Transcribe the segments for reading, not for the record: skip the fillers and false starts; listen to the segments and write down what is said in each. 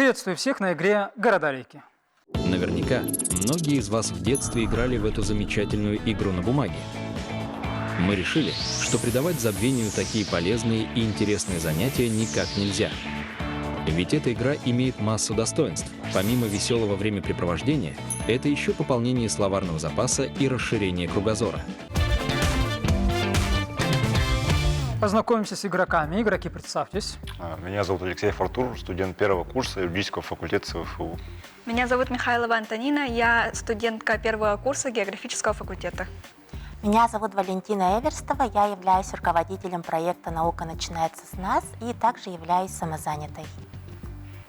Приветствую всех на игре «Города-реки». Наверняка многие из вас в детстве играли в эту замечательную игру на бумаге. Мы решили, что придавать забвению такие полезные и интересные занятия никак нельзя. Ведь эта игра имеет массу достоинств. Помимо веселого времяпрепровождения, это еще пополнение словарного запаса и расширение кругозора. Познакомимся с игроками. Игроки, представьтесь. Меня зовут Алексей Фортур, студент первого курса юридического факультета СВФУ. Меня зовут Михайлова Антонина, я студентка первого курса географического факультета. Меня зовут Валентина Эверстова, я являюсь руководителем проекта «Наука начинается с нас» и также являюсь самозанятой.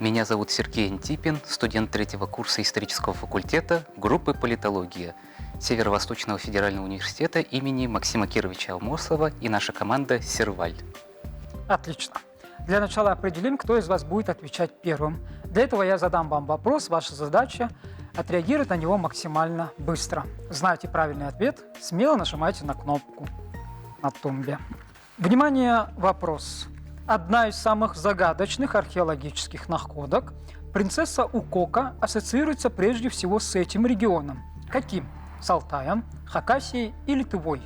Меня зовут Сергей Антипин, студент третьего курса исторического факультета группы «Политология» Северо-Восточного федерального университета имени Максима Кировича Амосова и наша команда «Серваль». Отлично. Для начала определим, кто из вас будет отвечать первым. Для этого я задам вам вопрос. Ваша задача – отреагировать на него максимально быстро. Знаете правильный ответ? Смело нажимайте на кнопку на тумбе. Внимание, вопрос. Одна из самых загадочных археологических находок, принцесса Укока, ассоциируется прежде всего с этим регионом. Каким? С Алтаем, Хакасией или Тывой?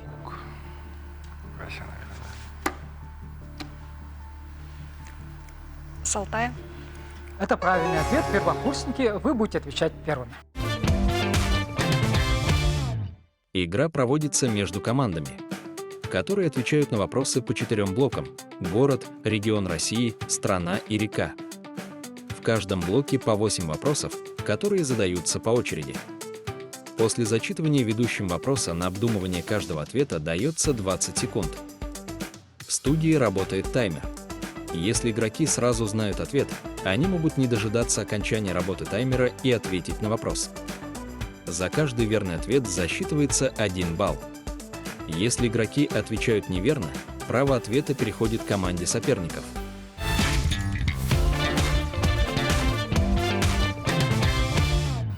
С Алтая. Это правильный ответ. Первокурсники, вы будете отвечать первыми. Игра проводится между командами, которые отвечают на вопросы по 4 блокам: город, регион России, страна и река. В каждом блоке по 8 вопросов, которые задаются по очереди. После зачитывания ведущим вопроса на обдумывание каждого ответа дается 20 секунд. В студии работает таймер. Если игроки сразу знают ответ, они могут не дожидаться окончания работы таймера и ответить на вопрос. За каждый верный ответ засчитывается 1 балл. Если игроки отвечают неверно, право ответа переходит к команде соперников.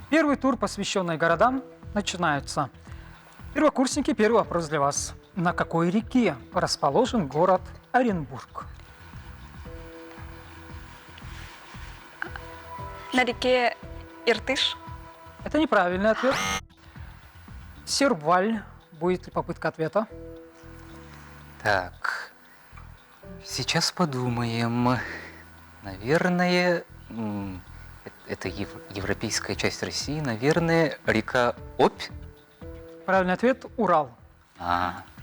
Первый тур, посвященный городам, начинается. Первокурсники, первый вопрос для вас. На какой реке расположен город Оренбург? На реке Иртыш. Это неправильный ответ. Серваль. Будет ли попытка ответа? Так, сейчас подумаем. Наверное, это европейская часть России, наверное, река Обь. Правильный ответ – Урал.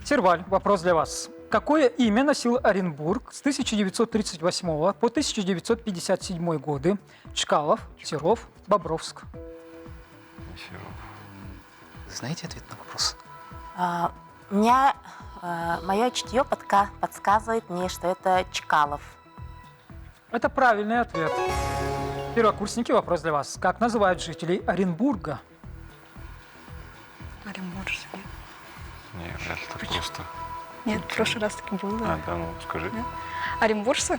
Серваль, вопрос для вас. Какое имя носил Оренбург с 1938 по 1957 годы? Чкалов, Серов, Бобровск. Знаете ответ на вопрос? Мое чутье подсказывает мне, что это Чкалов. Это правильный ответ. Первокурсники, вопрос для вас. Как называют жителей Оренбурга? Оренбуржцы. Нет, вряд ли так просто. Нет, в прошлый раз таки было. Да, ну скажи. Нет. Оренбуржцы?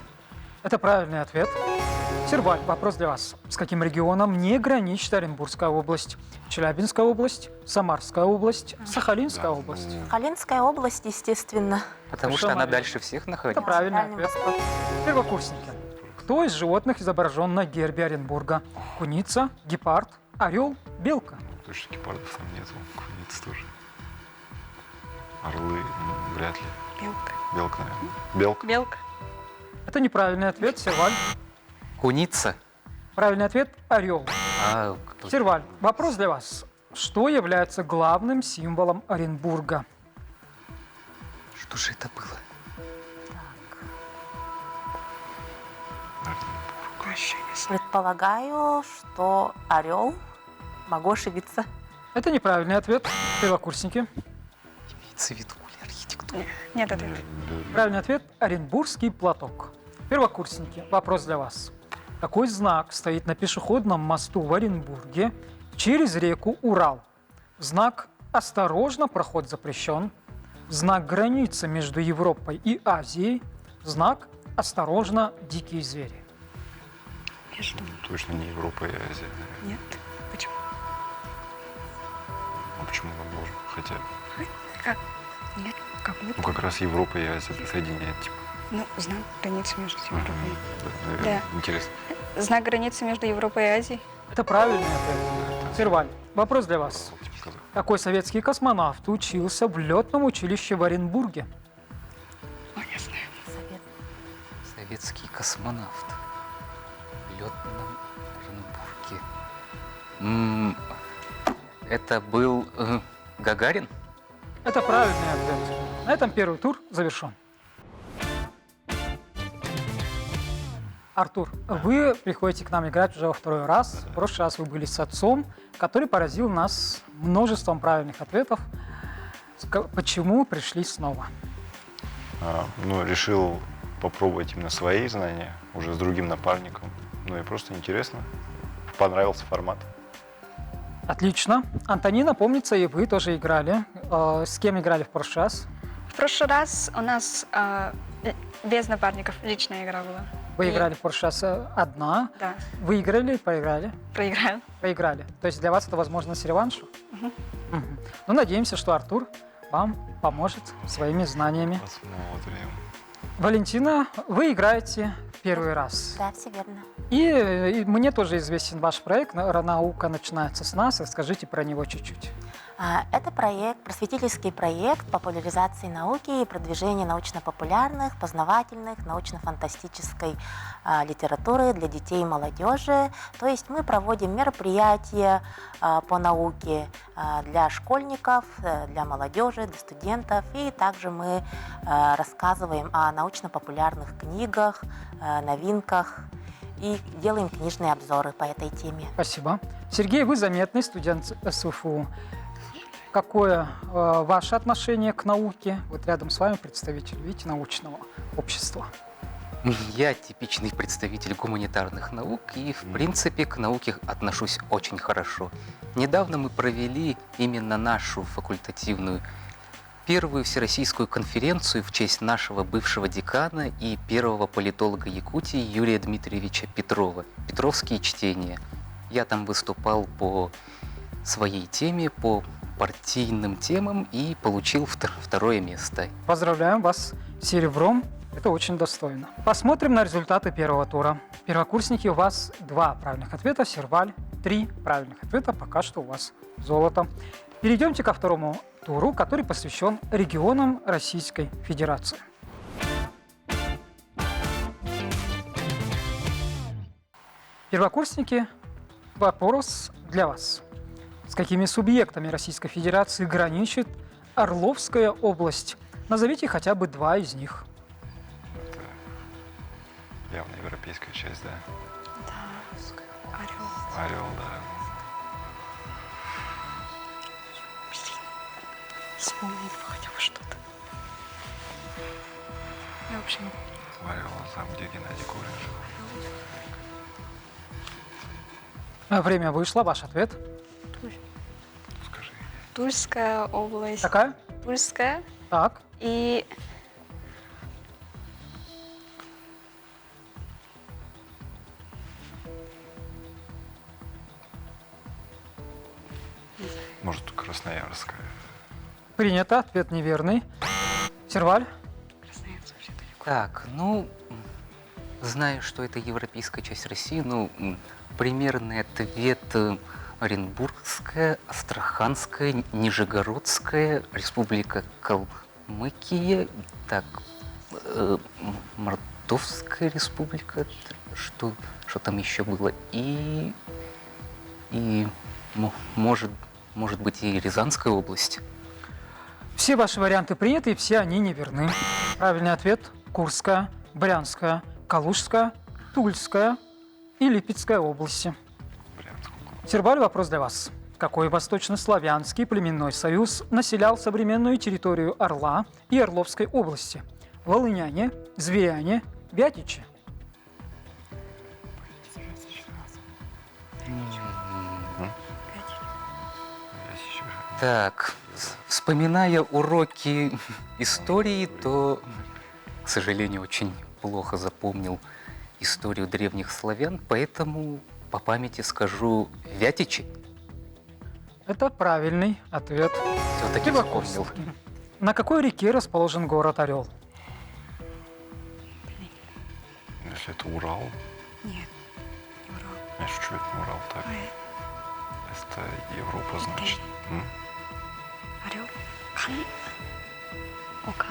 Это правильный ответ. Серваль, вопрос для вас. С каким регионом не граничит Оренбургская область? Челябинская область, Самарская область, Сахалинская область. Сахалинская область, естественно. Потому что она дальше всех Это находится. правильный Дальний ответ. Восток. Первокурсники. Кто из животных изображен на гербе Оренбурга? Куница, гепард, орел, белка. Точно гепардов там нету, куниц тоже. Орлы вряд ли. Белка. Белка, наверное. Белка. Белка. Это неправильный ответ. Серваль. Куница. Правильный ответ – орел. Серваль, вопрос для вас. Что является главным символом Оренбурга? Что же это было? Предполагаю, что орел. Могу ошибиться. Это неправильный ответ. Первокурсники. Имеется в виду архитектура. Нет ответа. Правильный ответ – Оренбургский платок. Первокурсники, вопрос для вас. Какой знак стоит на пешеходном мосту в Оренбурге через реку Урал? Знак «Осторожно, проход запрещен», знак «Граница между Европой и Азией», знак «Осторожно, дикие звери». Между. Точно не Европа и Азия, наверное. Нет. Почему? А почему он должен? Хотя, Как? Нет, как будто. ну как раз Европа и Азия это соединяет, типа. Ну, знак границы между Европой. Наверное, Да. интересно. Знак границы между Европой и Азией. Это правильный ответ. Серваль, вопрос для вас. Какой советский космонавт учился в летном училище в Оренбурге? Совет. Советский космонавт. В летном Оренбурге. Это был Гагарин? Это правильный ответ. На этом первый тур завершен. Артур, вы приходите к нам играть уже во второй раз. В прошлый раз вы были с отцом, который поразил нас множеством правильных ответов. Почему пришли снова? Решил попробовать именно свои знания, уже с другим напарником. Ну и просто интересно. Понравился формат. Отлично. Антонина, помнится, и вы тоже играли. С кем играли в прошлый раз? В прошлый раз у нас без напарников личная игра была. Вы И- играли в прошлый раз одна. Да, Выиграли или проиграли? проиграем. Проиграли. То есть для вас это возможность реванша? Мгм. Ну, надеемся, что Артур вам поможет своими знаниями. Посмотрим. Валентина, вы играете в первый раз. Да, все верно. И мне тоже известен ваш проект «Наука начинается с нас». Расскажите про него чуть-чуть. Это проект, просветительский проект популяризации науки и продвижения научно-популярных, познавательных, научно-фантастической литературы для детей и молодежи. То есть мы проводим мероприятия по науке для школьников, для молодежи, для студентов. И также мы рассказываем о научно-популярных книгах, новинках и делаем книжные обзоры по этой теме. Спасибо. Сергей, вы заметный студент СУФУ. Какое ваше отношение к науке? Вот рядом с вами представитель, видите, научного общества. Я типичный представитель гуманитарных наук и, в принципе, к науке отношусь очень хорошо. Недавно мы провели именно нашу факультативную первую всероссийскую конференцию в честь нашего бывшего декана и первого политолога Якутии Юрия Дмитриевича Петрова. «Петровские чтения». Я там выступал по своей теме, по партийным темам и получил второе место. Поздравляем вас с серебром. Это очень достойно. Посмотрим на результаты первого тура. Первокурсники, у вас 2 правильных ответа, Серваль 3 правильных ответа. Пока что у вас золото. Перейдемте ко второму туру, который посвящен регионам Российской Федерации. Первокурсники, вопрос для вас. С какими субъектами Российской Федерации граничит Орловская область? Назовите хотя бы 2 из них. Это явно европейская часть, да? Орел. Орел, да. Вспомнить бы хотя бы что-то. Я вообще не... Орел, там, где Геннадий Горин жил. Время вышло, ваш ответ. Скажи. Тульская область. Какая? Тульская. Так, И Может, Красноярская. принято, ответ неверный. Серваль? Красноярск вообще далеко. Так, знаю, что это европейская часть России, примерный ответ Оренбургская, Астраханская, Нижегородская, Республика Калмыкия, так, Мордовская республика, что там еще было, и может быть и Рязанская область. Все ваши варианты приняты, и все они неверны. Правильный ответ – Курская, Брянская, Калужская, Тульская и Липецкая области. Брянская. Серваль, вопрос для вас. Какой восточнославянский племенной союз населял современную территорию Орла и Орловской области? Волыняне, Зверяне, Вятичи. Так, вспоминая уроки истории, то, к сожалению, очень плохо запомнил историю древних славян, поэтому по памяти скажу Вятичи. Это правильный ответ. Все-таки вспомнил. На какой реке расположен город Орел? Если это Урал, Нет. Я шучу, это не Урал, так. Ой, Это Европа, значит. Орел. Ока.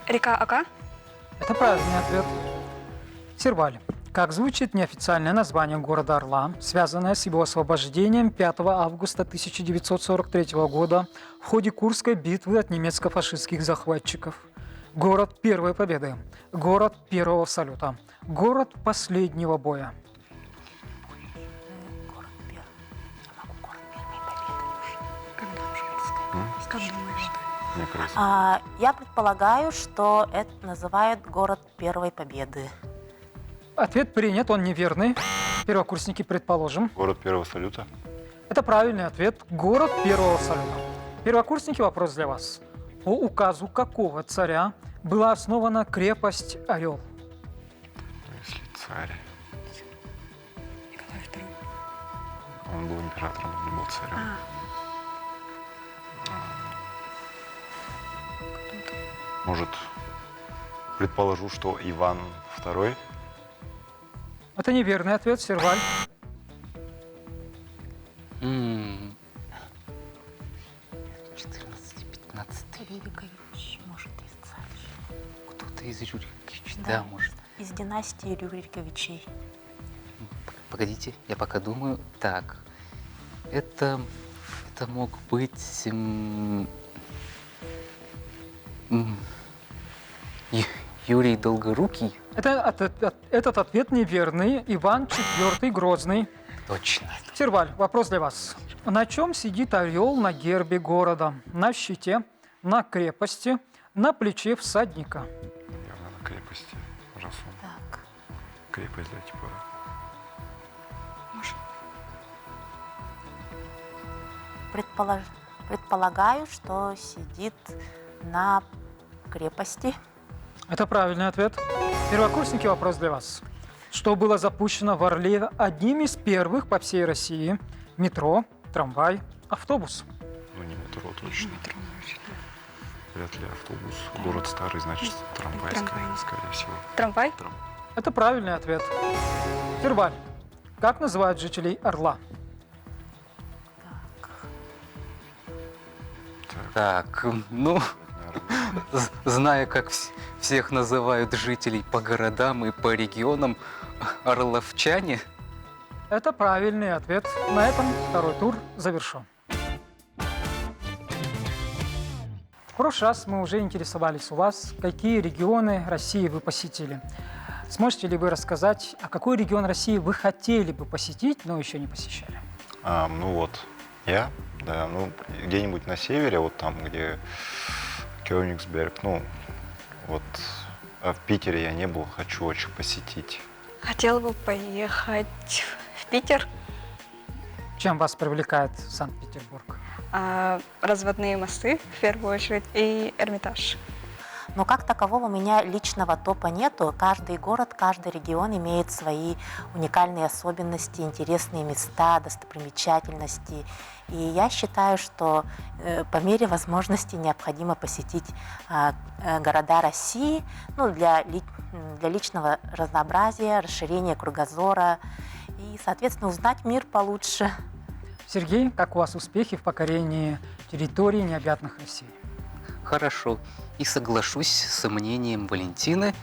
Река Ока. Это правильный ответ. Серваль. Как звучит неофициальное название города Орла, связанное с его освобождением 5 августа 1943 года в ходе Курской битвы от немецко-фашистских захватчиков? Город первой победы, город первого салюта, город последнего боя. Город Пермь. Я могу город Пермь и Победы. Как думаешь? Мне кажется. Я предполагаю, что это называют город Первой Победы. Ответ принят, он неверный. Первокурсники, предположим. Город первого салюта. Это правильный ответ. Город первого салюта. Первокурсники, вопрос для вас. По указу какого царя была основана крепость Орел? Ну, если царь. Николай II. Он был императором, он не был царем. Может, предположу, что Иван II? Это неверный ответ, Серваль. 14-15. Рюрикович, может, из царь. Кто-то из Рюриковичей, Да. да, может. Из династии Рюриковичей. Погодите, я пока думаю. Так, это мог быть Юрий Долгорукий. Этот ответ неверный. Иван IV Грозный. Точно. Серваль, вопрос для вас. На чем сидит орел на гербе города? На щите, на крепости, на плече всадника? Явно на крепости. Раз он Так. крепость, да, типа. Предполагаю, что сидит на крепости. Это правильный ответ. Первокурсники, вопрос для вас. Что было запущено в Орле одним из первых по всей России? Метро, трамвай, автобус. Ну, не метро точно. Вряд ли автобус. Город старый, значит, трамвай, Трамвай. скорее всего. Трамвай. Это правильный ответ. Серваль. Как называют жителей Орла? Так, ну, зная, как всех называют жителей по городам и по регионам, орловчане. Это правильный ответ. На этом второй тур завершен. В прошлый раз мы уже интересовались у вас, какие регионы России вы посетили. Сможете ли вы рассказать, а какой регион России вы хотели бы посетить, но еще не посещали? Ну вот, я, да, ну, где-нибудь на севере, вот там, где Кёнигсберг, ну, вот, а в Питере я не был, хочу очень посетить. Хотела бы поехать в Питер. Чем вас привлекает Санкт-Петербург? Разводные мосты, в первую очередь, и Эрмитаж. Но как такового у меня личного топа нету. Каждый город, каждый регион имеет свои уникальные особенности, интересные места, достопримечательности. И я считаю, что по мере возможности необходимо посетить города России, ну, для личного разнообразия, расширения кругозора и, соответственно, узнать мир получше. Сергей, как у вас успехи в покорении территорий необъятных России? Хорошо. И соглашусь с мнением Валентины.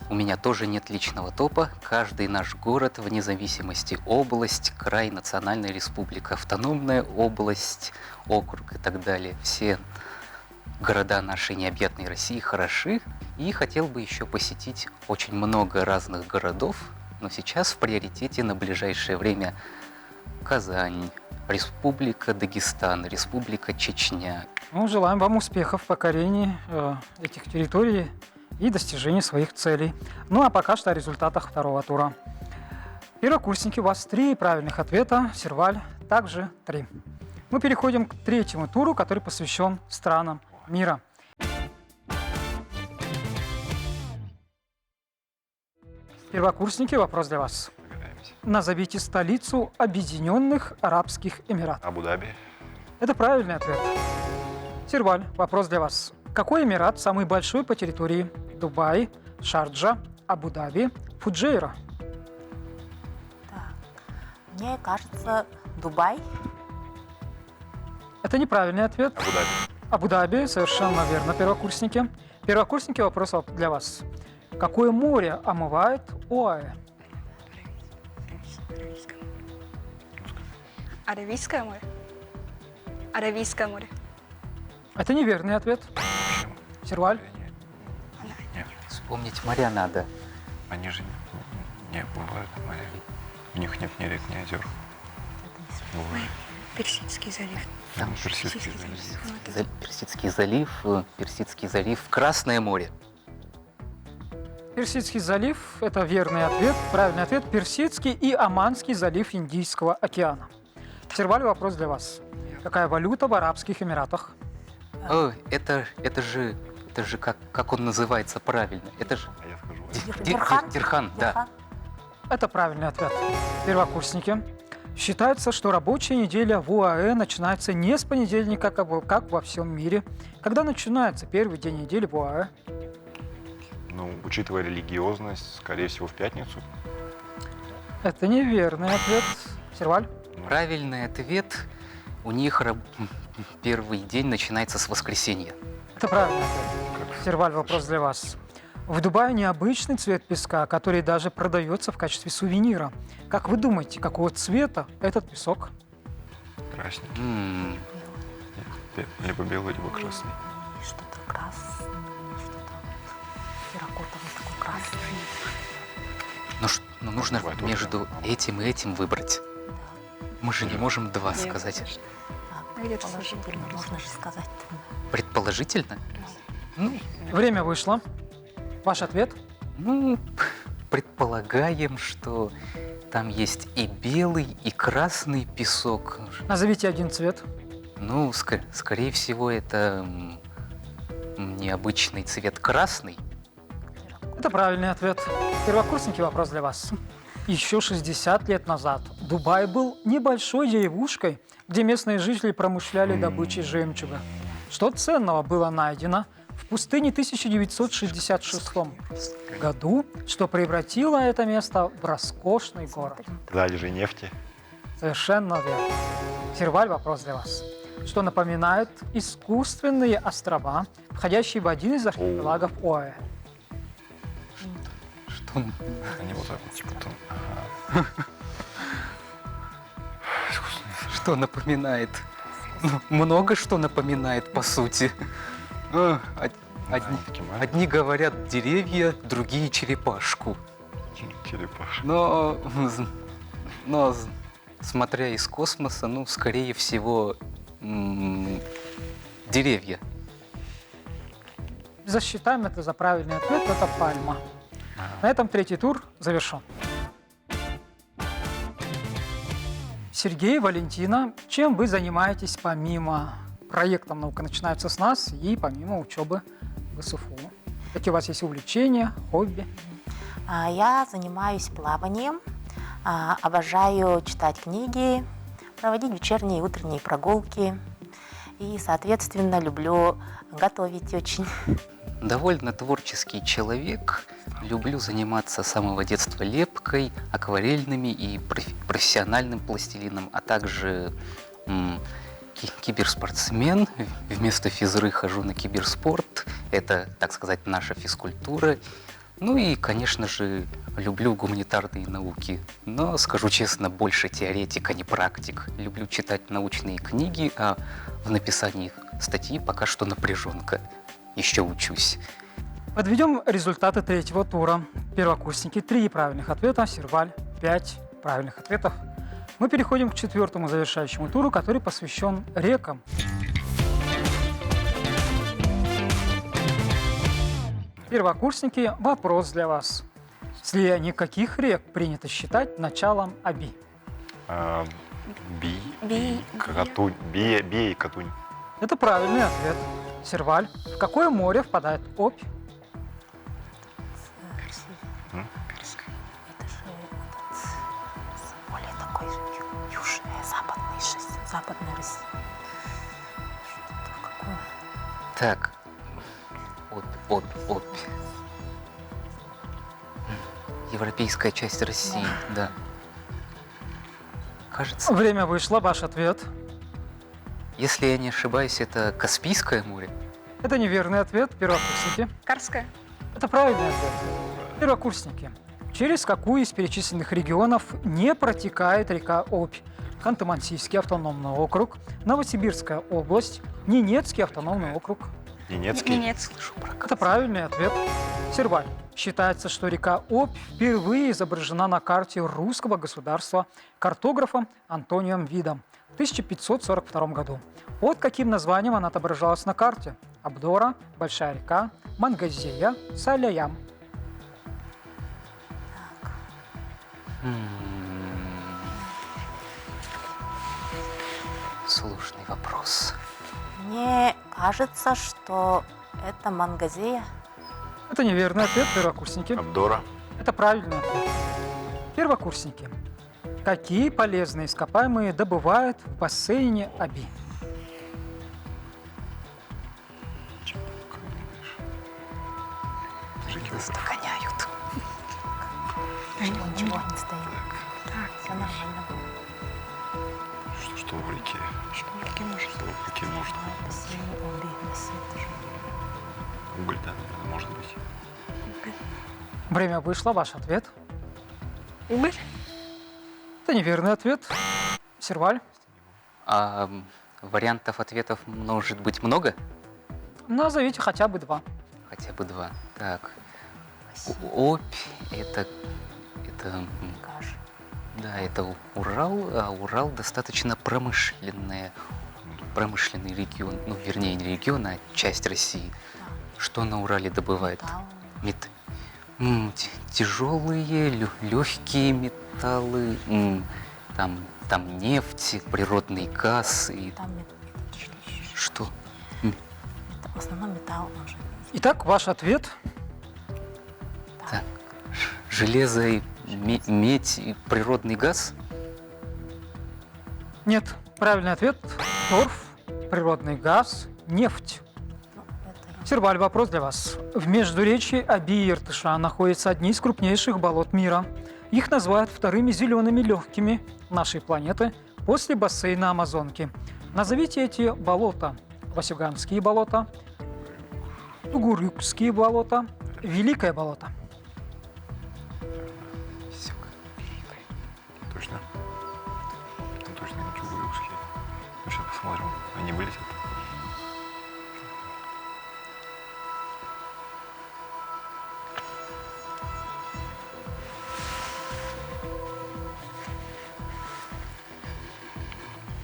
У меня тоже нет личного топа. Каждый наш город, вне зависимости область, край, национальная республика, автономная область, округ и так далее. Все города нашей необъятной России хороши. И хотел бы еще посетить очень много разных городов. Но сейчас в приоритете на ближайшее время Казань, Республика Дагестан, Республика Чечня. Ну, желаем вам успехов в покорении этих территорий и достижении своих целей. Ну, а пока что о результатах второго тура. Первокурсники, у вас 3 правильных ответа, Серваль также 3. Мы переходим к третьему туру, который посвящен странам мира. Первокурсники, вопрос для вас. Догадаемся. Назовите столицу Объединенных Арабских Эмиратов. Абу-Даби. Это правильный ответ. Серваль, вопрос для вас. Какой эмират самый большой по территории? Дубай, Шарджа, Абу-Даби, Фуджейра. Так. Мне кажется, Дубай. Это неправильный ответ. Абу-Даби. Абу-Даби, совершенно верно, первокурсники. Первокурсники, вопрос для вас. Какое море омывает ОАЭ? Аравийское море. Аравийское море. Это неверный ответ. Серваль? Нет, Вспомнить моря надо. они же не бывают моря. В них нет ни рек, ни озер. Бывает. Персидский залив. Там Персидский залив. Персидский залив, Красное море. Персидский залив – это верный ответ. Правильный ответ – Персидский и Оманский залив Индийского океана. Серваль, вопрос для вас. Какая валюта в Арабских Эмиратах? О, это же как он называется правильно? Это же А я скажу. Дирхан, да. Дирхан. Это правильный ответ. Первокурсники. Считается, что рабочая неделя в ОАЭ начинается не с понедельника, как во всем мире. Когда начинается первый день недели в ОАЭ? Ну, учитывая религиозность, скорее всего, в пятницу. Это неверный ответ. Серваль? Правильный ответ. У них первый день начинается с воскресенья. Это правильный ответ. Серваль, вопрос для вас. В Дубае необычный цвет песка, который даже продается в качестве сувенира. Как вы думаете, какого цвета этот песок? Красненький. М, Либо белый, либо красный. И что-то красное, что-то терракотовый такой красный. Ну, нужно Бывает между этим и этим выбрать. Мы же не можем два Нет, сказать. конечно. А, Где-то положительно, можно же сказать. Предположительно? Ну, Время вышло. Ваш ответ? ну, предполагаем, что там есть и белый, и красный песок. Назовите один цвет. Ну, скорее всего, это необычный цвет красный. Это правильный ответ. Первокурсники, вопрос для вас. Еще 60 лет назад Дубай был небольшой деревушкой, где местные жители промышляли добычей жемчуга. Что ценного было найдено в пустыне 1966 году, что превратило это место в роскошный город? Залежи нефти. Совершенно верно. Серваль, вопрос для вас. Что напоминает искусственные острова, входящие в один из архипелагов ОАЭ? Что Они вот так вот, типа там. Что напоминает? Ну, много что напоминает, по сути. Одни говорят деревья, другие черепашку. Черепашка. Но смотря из космоса, ну, скорее всего, деревья. Засчитаем это за правильный ответ, это пальма. На этом третий тур завершен. Сергей, Валентина, чем вы занимаетесь помимо проекта «Наука начинается с нас» и помимо учебы в СФУ? Какие у вас есть увлечения, хобби? Я занимаюсь плаванием, обожаю читать книги, проводить вечерние и утренние прогулки. И, соответственно, люблю готовить очень. Довольно творческий человек. Люблю заниматься с самого детства лепкой, акварельными и профессиональным пластилином, а также киберспортсмен. Вместо физры хожу на киберспорт. Это, так сказать, наша физкультура. Ну и, конечно же, люблю гуманитарные науки. Но, скажу честно, больше теоретик, а не практик. Люблю читать научные книги, а в написании статьи пока что напряженка. Еще учусь. Подведем результаты третьего тура. Первокурсники 3 правильных ответа, Серваль 5 правильных ответов. Мы переходим к четвертому завершающему туру, который посвящен рекам. Первокурсники, вопрос для вас. Слияние каких рек принято считать началом Аби? Би и Катунь. Это правильный ответ. Серваль, в какое море впадает Обь? Это же более такой же южный, западный Россия. Что-то какое? Так, Обь. Европейская часть России, да. Кажется, Время вышло, ваш ответ. если я не ошибаюсь, это Каспийское море. Это неверный ответ, первокурсники. Карская. Это правильный ответ. Первокурсники. Через какую из перечисленных регионов не протекает река Обь? Ханты-Мансийский автономный округ, Новосибирская область, Ненецкий автономный округ. Ненецкий. Ненец. Это правильный ответ. Серваль. Считается, что река Обь впервые изображена на карте русского государства картографом Антонием Видом в 1542 году. Под каким названием она отображалась на карте? Абдора, Большая река, Мангазея, Саляям. Сложный вопрос. Мне кажется, что это Мангазея. Это неверный ответ, первокурсники. Абдора. Это правильный ответ. Первокурсники. Какие полезные ископаемые добывают в бассейне Аби? Нас догоняют. Ничего не стоит. Все нормально. Что в реке? Что в реке может быть? Бассейн Оби, бассейн. Уголь, да, наверное, может быть. Время вышло, ваш ответ. Уголь. Это неверный ответ. Серваль. А вариантов ответов может быть много? Назовите хотя бы два. Хотя бы два. Так. Обь это Каш. да, это Урал, а Урал достаточно промышленный регион, ну, вернее, не регион, а часть России. Что на Урале добывает? Металл. Тяжелые, легкие металлы, там нефть, природный газ и Там что? в основном металл может быть. Итак, ваш ответ. Так, железо, и медь и природный газ? Нет, правильный ответ. Торф, природный газ, нефть. Ну, это Серваль, вопрос для вас. В междуречии Аби и Иртыша находятся одни из крупнейших болот мира. Их называют вторыми зелеными легкими нашей планеты после бассейна Амазонки. Назовите эти болота. Васюганские болота, Угурюкские болота, Великое болото. Точно? Там точно не Чугуевские. Ну, сейчас посмотрим. Они вылетят.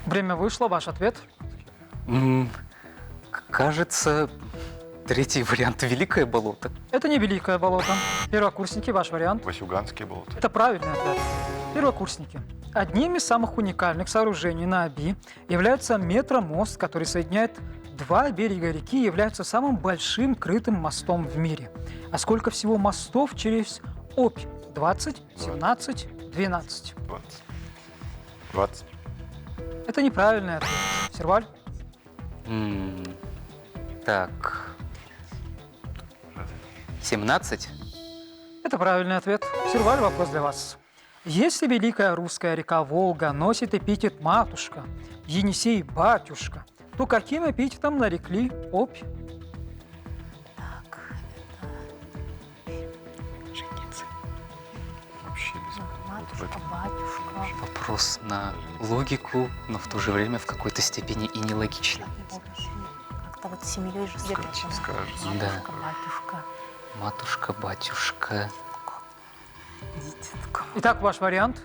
Время вышло, ваш ответ. Кажется, третий вариант — Великое болото. Это не Великое болото. Первокурсники, ваш вариант. Васюганские болота. Это правильный ответ. Первокурсники. Одним из самых уникальных сооружений на Аби является метромост, который соединяет два берега реки и является самым большим крытым мостом в мире. А сколько всего мостов через Обь? 20, 17, 12. 20. 20. Это неправильный ответ. Серваль? Так. 17? Это правильный ответ. Серваль, вопрос для вас. Если великая русская река Волга носит эпитет «матушка», Енисей «батюшка», то каким эпитетом нарекли Обь? так. Вообще без Матушка, батюшка. Вопрос на логику, но в то же время в какой-то степени и нелогично. Как-то вот с семьей же Скажется. скажется. Да. Матушка, батюшка. Матушка, батюшка. Дитятка. Итак, ваш вариант.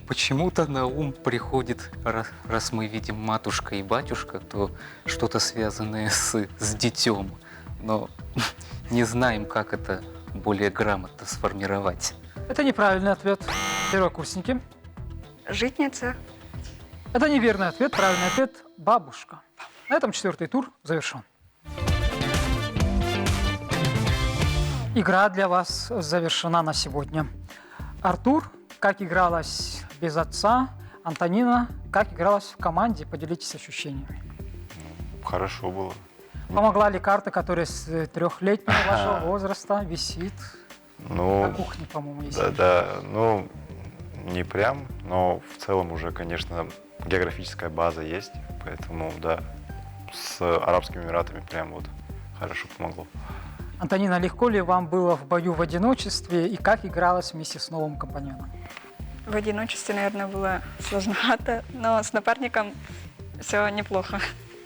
Почему-то на ум приходит, раз мы видим матушка и батюшка, то что-то связанное с детем. Но не знаем, как это более грамотно сформировать. Это неправильный ответ. Первокурсники. Житница. Это неверный ответ. Правильный ответ – бабушка. На этом четвертый тур завершен. Игра для вас завершена на сегодня. Артур, как игралась без отца? Антонина, как игралась в команде? Поделитесь ощущениями. Хорошо было. Помогла ли карта, которая с 3-летнего вашего возраста висит? На Ну, кухне, по-моему, есть. да, ну, не прям, но в целом уже, конечно, географическая база есть, поэтому, да, с Арабскими Эмиратами прям вот хорошо помогло. Антонина, легко ли вам было в бою в одиночестве и как игралось вместе с новым компаньоном? В одиночестве, наверное, было сложновато, но с напарником все неплохо.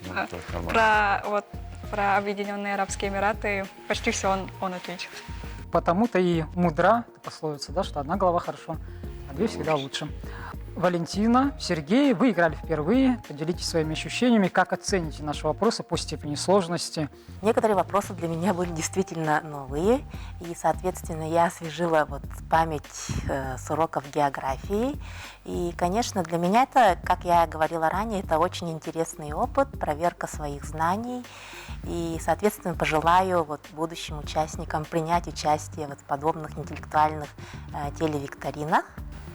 Ну, А, так нормально. Про Объединенные Арабские Эмираты почти все он ответил. Потому-то и мудра пословица, да, что одна голова хорошо, а две всегда лучше. Валентина, Сергей, вы играли впервые. Поделитесь своими ощущениями, как оцените наши вопросы по степени сложности. Некоторые вопросы для меня были действительно новые, и, соответственно, я освежила вот память с уроков географии. И, конечно, для меня это, как я говорила ранее, это очень интересный опыт, проверка своих знаний. И, соответственно, пожелаю вот будущим участникам принять участие вот в подобных интеллектуальных телевикторинах.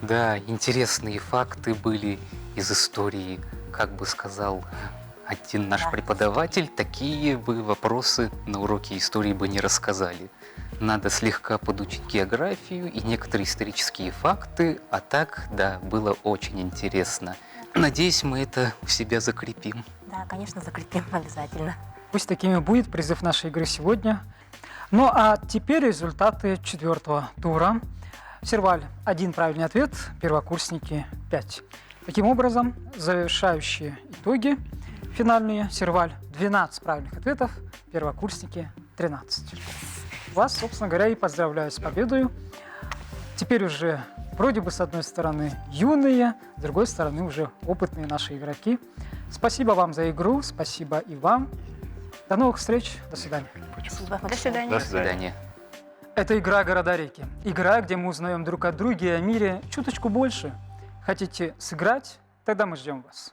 Да, интересные факты были из истории, как бы сказал один наш Да. преподаватель, такие бы вопросы на уроке истории бы не рассказали. Надо слегка подучить географию и некоторые исторические факты, а так, да, было очень интересно. Надеюсь, мы это в себя закрепим. Да, конечно, закрепим обязательно. Пусть такими будет призыв нашей игры сегодня. Ну а теперь результаты 4-го тура. Серваль – 1 правильный ответ, первокурсники – 5. Таким образом, завершающие итоги финальные. Серваль – 12 правильных ответов, первокурсники – 13. Вас, собственно говоря, и поздравляю с победой. Теперь уже вроде бы с одной стороны юные, с другой стороны уже опытные наши игроки. Спасибо вам за игру, спасибо и вам. До новых встреч, до свидания. Спасибо До большое. свидания. До До свидания. Это игра «Города-реки». Игра, где мы узнаем друг от друга и о мире чуточку больше. Хотите сыграть? Тогда мы ждем вас.